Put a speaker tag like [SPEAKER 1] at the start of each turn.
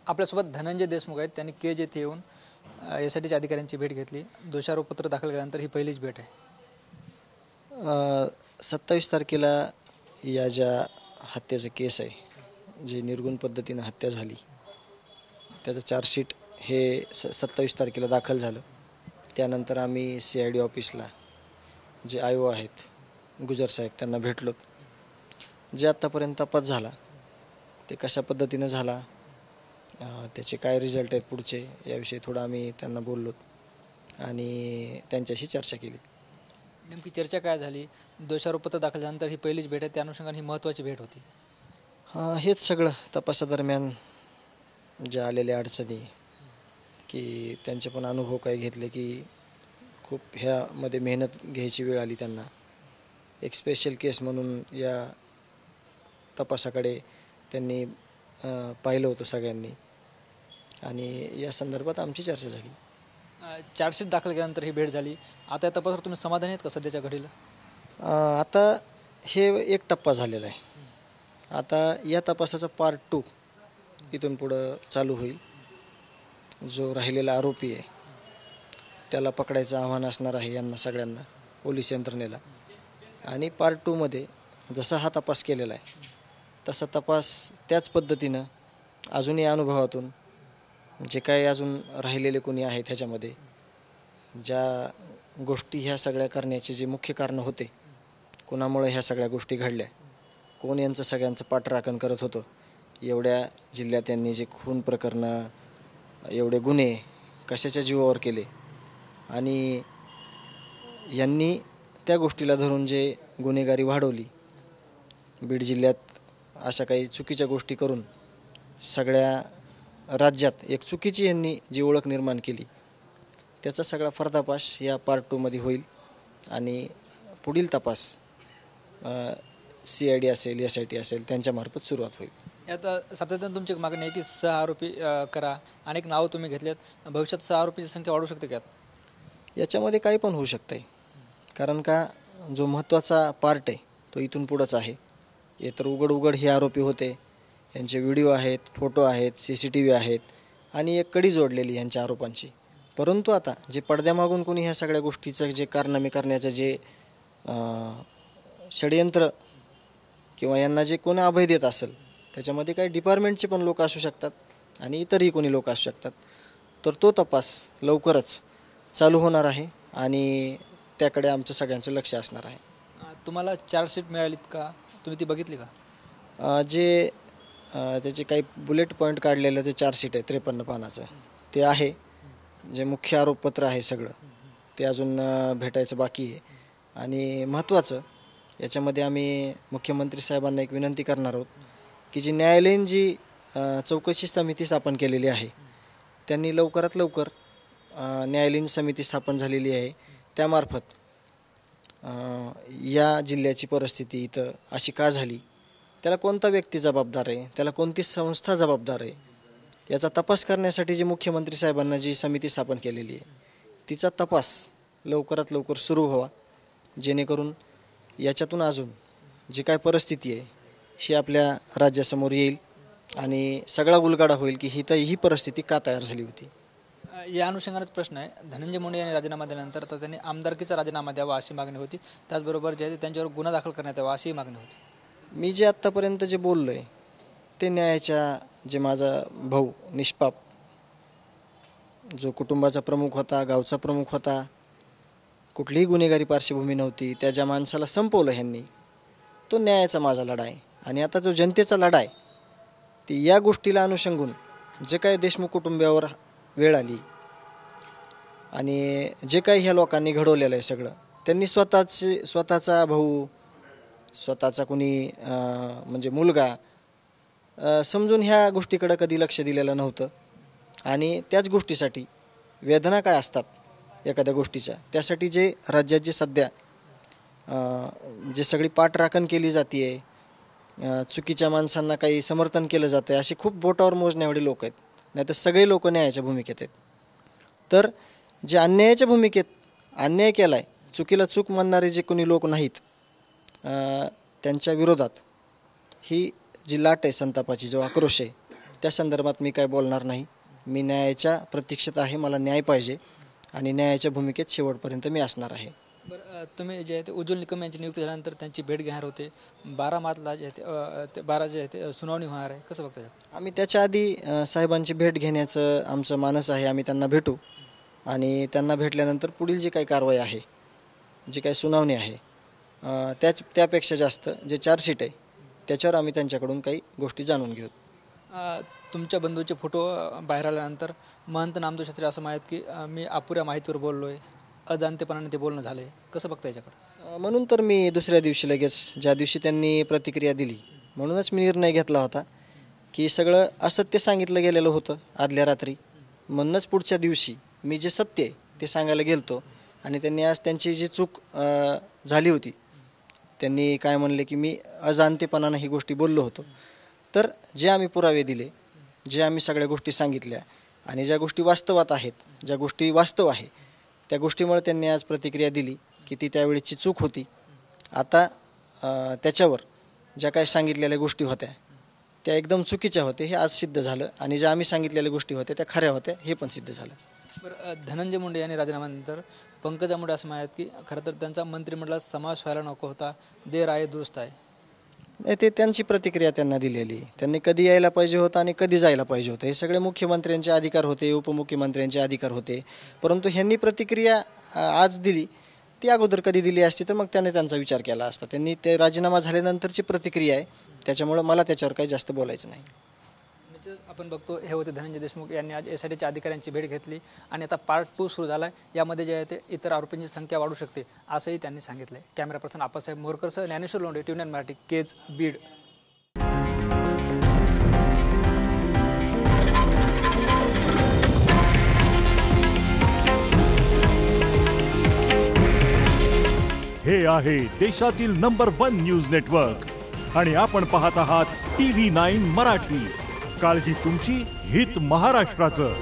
[SPEAKER 1] आपल्यासोबत धनंजय देशमुख आहेत. त्यांनी केज येथे येऊन एसआयटीच्या अधिकाऱ्यांची भेट घेतली. दोषारोपपत्र दाखल केल्यानंतर ही पहिलीच भेट आहे.
[SPEAKER 2] 27 तारखेला या ज्या हत्येचं केस आहे, जी निर्गुण पद्धतीनं हत्या झाली, त्याचं चार्जशीट हे 27 तारखेला दाखल झालं. त्यानंतर आम्ही CID ऑफिसला जे IO आहेत गुजर साहेब त्यांना भेटलो. जे आत्तापर्यंत तपास झाला ते कशा पद्धतीनं झाला, त्याचे काय रिझल्ट आहेत पुढचे, याविषयी थोडं आम्ही त्यांना बोललो आणि त्यांच्याशी चर्चा केली.
[SPEAKER 1] नेमकी चर्चा काय झाली? दोषारोपपत्र दाखल झाल्यानंतर ही पहिलीच भेट आहे, त्या अनुषंगाने ही महत्त्वाची भेट होती.
[SPEAKER 2] हेच सगळं तपासादरम्यान ज्या आलेल्या अडचणी, की त्यांचे पण अनुभव काय घेतले, की खूप ह्यामध्ये मेहनत घ्यायची वेळ आली त्यांना. एक स्पेशल केस म्हणून या तपासाकडे त्यांनी पाहिलं होतं सगळ्यांनी आणि या संदर्भात आमची चर्चा झाली.
[SPEAKER 1] चार्जशीट दाखल केल्यानंतर ही भेट झाली. आता या तपासावर तुम्ही समाधानी आहेत का सध्याच्या घडीला?
[SPEAKER 2] आता हे एक टप्पा झालेला आहे. आता या तपासाचा पार्ट 2 इथून पुढं चालू होईल. जो राहिलेला आरोपी आहे त्याला पकडायचं आव्हान असणार आहे यांना सगळ्यांना, पोलीस यंत्रणेला. आणि पार्ट 2मध्ये जसा हा तपास केलेला आहे तसा तपास त्याच पद्धतीनं अजूनही अनुभवातून जे काही अजून राहिलेले कोणी आहेत ह्याच्यामध्ये, ज्या गोष्टी ह्या सगळ्या करण्याचे जे मुख्य कारणं होते, कोणामुळे ह्या सगळ्या गोष्टी घडल्या, कोण यांचं सगळ्यांचं पाठराखण करत होतं, एवढ्या जिल्ह्यात यांनी जे खून प्रकरणं, एवढे गुन्हे कशाच्या जीवावर केले आणि यांनी त्या गोष्टीला धरून जे गुन्हेगारी वाढवली, बीड जिल्ह्यात अशा काही चुकीच्या गोष्टी करून सगळ्या राज्यात एक चुकीची यांनी जी ओळख निर्माण केली, त्याचा सगळा पर्दाफाश या पार्ट 2मध्ये होईल आणि पुढील तपास CID असेल, SIT असेल त्यांच्यामार्फत सुरुवात होईल.
[SPEAKER 1] यात सातत्यानं तुमची मागणी आहे की 6 आरोपी करा. अनेक नावं तुम्ही घेतलेत. भविष्यात 6 आरोपीची संख्या वाढू शकते का?
[SPEAKER 2] याच्यामध्ये काही पण होऊ शकतं आहे, कारण का जो महत्त्वाचा पार्ट आहे तो इथून पुढंच आहे. हे तर उघड हे आरोपी होते, यांचे व्हिडिओ आहेत, फोटो आहेत, CCTV आहेत आणि एक कडी जोडलेली यांच्या आरोपांची. परंतु आता जे पडद्यामागून कोणी ह्या सगळ्या गोष्टीचं जे कारनामे करण्याचं जे षडयंत्र किंवा यांना जे कोणी अभय देत असेल, त्याच्यामध्ये काही डिपार्टमेंटचे पण लोक असू शकतात आणि इतरही कोणी लोक असू शकतात. तर तो तपास लवकरच चालू होणार आहे आणि त्याकडे आमचं सगळ्यांचं लक्ष असणार आहे.
[SPEAKER 1] तुम्हाला चार्जशीट मिळालीत का? तुम्ही ती बघितली का?
[SPEAKER 2] जे त्याचे काही बुलेट पॉईंट काढलेलं ते चार्जशीट आहे 53 पानाचं, ते आहे. जे मुख्य आरोपपत्र आहे सगळं ते अजून भेटायचं बाकी आहे. आणि महत्त्वाचं याच्यामध्ये आम्ही मुख्यमंत्री साहेबांना एक विनंती करणार आहोत की जी न्यायालयीन जी चौकशी समिती स्थापन केलेली आहे, त्यांनी लवकरात लवकर न्यायालयीन समिती स्थापन झालेली आहे, त्यामार्फत या जिल्ह्याची परिस्थिती इथं अशी का झाली, त्याला कोणता व्यक्ती जबाबदार आहे, त्याला कोणती संस्था जबाबदार आहे, याचा तपास करण्यासाठी जी मुख्यमंत्री साहेबांना जी समिती स्थापन केलेली आहे तिचा तपास लवकरात लवकर सुरू व्हावा, जेणेकरून याच्यातून अजून जी काय परिस्थिती आहे ही आपल्या राज्यासमोर येईल आणि सगळा उलगडा होईल की ही परिस्थिती का तयार झाली होती.
[SPEAKER 1] या अनुषंगानेच प्रश्न आहे. धनंजय मुंडे यांनी राजीनामा दिल्यानंतर तर त्यांनी आमदारकीचा राजीनामा द्यावा अशी मागणी होती. त्याचबरोबर जे आहे त्यांच्यावर गुन्हा दाखल करण्यात यावा अशी मागणी होती.
[SPEAKER 2] मी जे आत्तापर्यंत जे बोललो आहे ते न्यायाच्या, जे माझा भाऊ निष्पाप, जो कुटुंबाचा प्रमुख होता, गावचा प्रमुख होता, कुठलीही गुन्हेगारी पार्श्वभूमी नव्हती, त्या ज्या माणसाला संपवलं ह्यांनी, तो न्यायाचा माझा लढा आहे. आणि आता जो जनतेचा लढा आहे ती या गोष्टीला अनुषंगून जे काही देशमुख कुटुंबियावर वेळ आली आणि जे काही ह्या लोकांनी घडवलेलं आहे सगळं, त्यांनी स्वतःचा भाऊ, स्वतःचा कोणी म्हणजे मुलगा समजून ह्या गोष्टीकडे कधी लक्ष दिलेलं नव्हतं. आणि त्याच गोष्टीसाठी वेदना काय असतात एखाद्या गोष्टीच्या, त्यासाठी जे राज्यात जे सध्या जे सगळी पाठराखण केली जाते आहे, चुकीच्या माणसांना काही समर्थन केलं जातं आहे, असे खूप बोटावर मोजण्याएवढे लोक आहेत. नाही तर सगळे लोक न्यायाच्या भूमिकेत आहेत. तर जे अन्यायाच्या भूमिकेत अन्याय केला आहे, चुकीला चूक मानणारे जे कोणी लोक नाहीत, त्यांच्या विरोधात ही जी लाट आहे, संतापाची जो आक्रोश आहे, त्या संदर्भात मी काय बोलणार नाही. मी न्यायाच्या प्रतीक्षेत आहे. मला न्याय पाहिजे आणि न्यायाच्या भूमिकेत शेवटपर्यंत मी असणार आहे.
[SPEAKER 1] बरं, तुम्ही जे आहे ते उज्ज्वल निकम यांची नियुक्ती झाल्यानंतर त्यांची भेट घेणार होते. 12 मार्चला जे आहे ते 12 जे आहे ते सुनावणी होणार आहे. कसं बघता?
[SPEAKER 2] आम्ही त्याच्या आधी साहेबांची भेट घेण्याचं आमचं मानस आहे. आम्ही त्यांना भेटू आणि त्यांना भेटल्यानंतर पुढील जी काही कारवाई आहे, जी काही सुनावणी आहे, त्यापेक्षा जास्त जे चार्जशीट आहे त्याच्यावर आम्ही त्यांच्याकडून काही गोष्टी जाणून घेऊ.
[SPEAKER 1] तुमच्या बंधूचे फोटो बाहेर आल्यानंतर महंत नामदेव शास्त्री असं माहीत की मी अपुऱ्या माहितीवर बोललो आहे, अजाणतेपणाने ते बोलणं झालं आहे. कसं बघता याच्याकडे?
[SPEAKER 2] म्हणून तर मी दुसऱ्या दिवशी लगेच ज्या दिवशी त्यांनी प्रतिक्रिया दिली म्हणूनच मी निर्णय घेतला होता की सगळं असत्य सांगितलं गेलेलं होतं आदल्या रात्री. म्हणूनच पुढच्या दिवशी मी जे सत्य आहे ते सांगायला गेलतो आणि त्यांनी आज त्यांची जी चूक झाली होती, त्यांनी काय म्हणले की मी अजाणतेपणानं ही गोष्टी बोललो होतो, तर जे आम्ही पुरावे दिले, जे आम्ही सगळ्या गोष्टी सांगितल्या आणि ज्या गोष्टी वास्तवात आहेत, ज्या गोष्टी वास्तव आहे, त्या गोष्टीमुळे त्यांनी आज प्रतिक्रिया दिली की ती त्यावेळीची चूक होती. आता त्याच्यावर ज्या काही सांगितलेल्या गोष्टी होत्या त्या एकदम चुकीच्या होत्या हे आज सिद्ध झालं आणि ज्या आम्ही सांगितलेल्या गोष्टी होत्या त्या खऱ्या होत्या हे पण सिद्ध झालं.
[SPEAKER 1] बरं, धनंजय मुंडे यांनी राजीनाम्यानंतर पंकजा मुंडे असं माहीत की खरं तर त्यांचा मंत्रिमंडळात समावेश व्हायला नको होता, देर आहे दुरुस्त आहे.
[SPEAKER 2] नाही, ते त्यांची प्रतिक्रिया त्यांना दिलेली. त्यांनी कधी यायला पाहिजे होतं आणि कधी जायला पाहिजे होतं हे सगळे मुख्यमंत्र्यांचे अधिकार होते, उपमुख्यमंत्र्यांचे अधिकार होते. परंतु ह्यांनी प्रतिक्रिया आज दिली, ती अगोदर कधी दिली असती तर मग त्याने त्यांचा विचार केला असता. त्यांनी ते राजीनामा झाल्यानंतरची प्रतिक्रिया आहे, त्याच्यामुळं मला त्याच्यावर काही जास्त बोलायचं नाही.
[SPEAKER 1] आपण बघतो हे होते धनंजय देशमुख यांनी आज SITच्या अधिकाऱ्यांची भेट घेतली आणि आता पार्ट 2 सुरू झाला आहे. यामध्ये जे आहे ते इतर आरोपींची संख्या वाढू शकते असंही त्यांनी सांगितलं आहे. कॅमेरा पर्सन आप्पासाहेब मोरकरसह ज्ञानेश्वर लोंढे, TVN मराठी, केज, बीड.
[SPEAKER 3] हे आहे देशातील नंबर 1 न्यूज नेटवर्क आणि आपण पाहत आहात TV9 मराठी. काळजी तुमची, हित महाराष्ट्राचं.